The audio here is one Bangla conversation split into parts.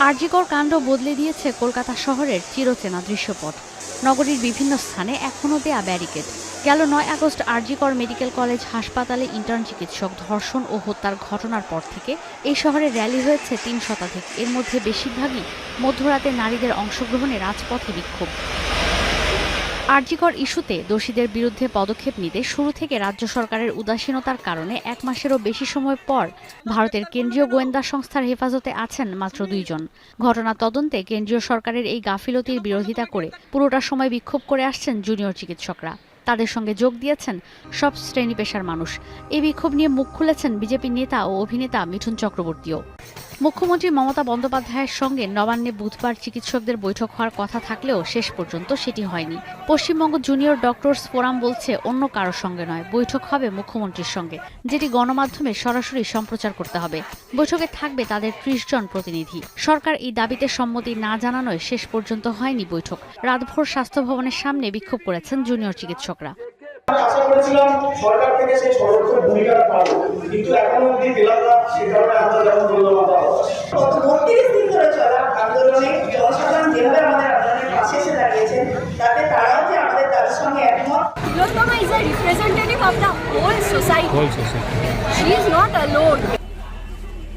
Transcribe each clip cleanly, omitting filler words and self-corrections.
আরজিকর কাণ্ড বদলে দিয়েছে কলকাতা শহরের চিরচেনা দৃশ্যপট। নগরীর বিভিন্ন স্থানে এখনও দেয়া ব্যারিকেড। গেল ৯ আগস্ট আরজিকর মেডিকেল কলেজ হাসপাতালে ইন্টার্ন চিকিৎসক ধর্ষণ ও হত্যার ঘটনার পর থেকে এই শহরে র্যালি হয়েছে ৩ শতাধিক। এর মধ্যে বেশিরভাগই মধ্যরাতে নারীদের অংশগ্রহণে রাজপথে বিক্ষোভ। আরজিকর ইস্যুতে দোষীদের বিরুদ্ধে পদক্ষেপ নিতে শুরু থেকে রাজ্য সরকারের উদাসীনতার কারণে ১ মাসেরও বেশি সময় পর ভারতের কেন্দ্রীয় গোয়েন্দা সংস্থার হেফাজতে আছেন মাত্র ২ জন। ঘটনা তদন্তে কেন্দ্রীয় সরকারের এই গাফিলতির বিরোধিতা করে পুরোটা সময় বিক্ষোভ করে আসছেন জুনিয়র চিকিৎসকরা। তাদের সঙ্গে যোগ দিয়েছেন সব শ্রেণী পেশার মানুষ। এই বিক্ষোভ নিয়ে মুখ খুলেছেন বিজেপি নেতা ও অভিনেতা মিঠুন চক্রবর্তীও। মুখ্যমন্ত্রী মমতা বন্দ্যোপাধ্যায়ের সঙ্গে নবান্নে বুধবার চিকিৎসকদের বৈঠক হওয়ার কথা থাকলেও শেষ পর্যন্ত সেটি হয়নি। পশ্চিমবঙ্গ জুনিয়র ডক্টরস ফোরাম বলছে অন্য কারোর সঙ্গে নয়, বৈঠক হবে মুখ্যমন্ত্রীর সঙ্গে, যেটি গণমাধ্যমে সরাসরি সম্প্রচার করতে হবে। বৈঠকে থাকবে তাদের ৩০ জন প্রতিনিধি। সরকার এই দাবিতে সম্মতি না জানানোয় শেষ পর্যন্ত হয়নি বৈঠক। রাতভর স্বাস্থ্য ভবনের সামনে বিক্ষোভ করেছেন জুনিয়র চিকিৎসকরা। আশা করেছিলাম সরকার থেকে সেই সদস্যের ভূমিকা পাবো, কিন্তু এখনো অব্দি পেলাম না। সে কারণে আমরা যেমন ধন্যবাদ। গত ৩২ দিন ধরে চলা আন্দোলনে জনসাধারণ যেভাবে আমাদের আন্দোলনের পাশে এসে দাঁড়িয়েছেন, তাতে তারাও যে আমাদের তাদের সঙ্গে একমত। Tilotoma is a representative of the whole society. She is not alone.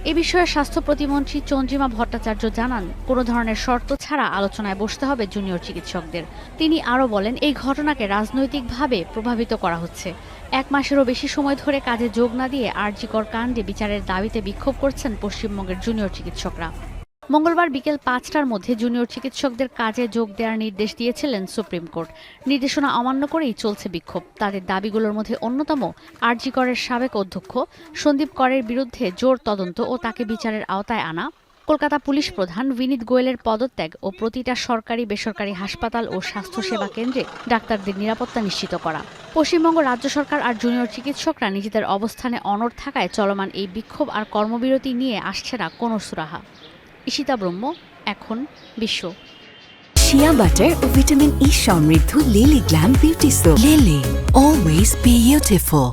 এ বিষয়ে স্বাস্থ্য প্রতিমন্ত্রী চন্দ্রিমা ভট্টাচার্য জানান, কোনো ধরনের শর্ত ছাড়া আলোচনায় বসতে হবে জুনিয়র চিকিৎসকদের। তিনি আরও বলেন, এই ঘটনাকে রাজনৈতিকভাবে প্রভাবিত করা হচ্ছে। ১ মাসেরও বেশি সময় ধরে কাজে যোগ না দিয়ে আরজিকর কাণ্ডে বিচারের দাবিতে বিক্ষোভ করছেন পশ্চিমবঙ্গের জুনিয়র চিকিৎসকরা। মঙ্গলবার বিকেল ৫টার মধ্যে জুনিয়র চিকিৎসকদের কাজে যোগ দেওয়ার নির্দেশ দিয়েছিলেন সুপ্রিম কোর্ট। নির্দেশনা অমান্য করেই চলছে বিক্ষোভ। তাদের দাবিগুলোর মধ্যে অন্যতম আরজিকরের সাবেক অধ্যক্ষ সন্দীপ করের বিরুদ্ধে জোর তদন্ত ও তাকে বিচারের আওতায় আনা, কলকাতা পুলিশ প্রধান বিনীত গোয়েলের পদত্যাগ ও প্রতিটা সরকারি বেসরকারি হাসপাতাল ও স্বাস্থ্যসেবা কেন্দ্রে ডাক্তারদের নিরাপত্তা নিশ্চিত করা। পশ্চিমবঙ্গ রাজ্য সরকার আর জুনিয়র চিকিৎসকরা নিজেদের অবস্থানে অনড় থাকায় চলমান এই বিক্ষোভ আর কর্মবিরতি নিয়ে আসছে না কোনো সুরাহা। ঈশিতা ব্রহ্ম, এখন বিশ্ব। শিয়া বাটার ও ভিটামিন ই সমৃদ্ধ lily glam beauty soap. Lily, always beautiful.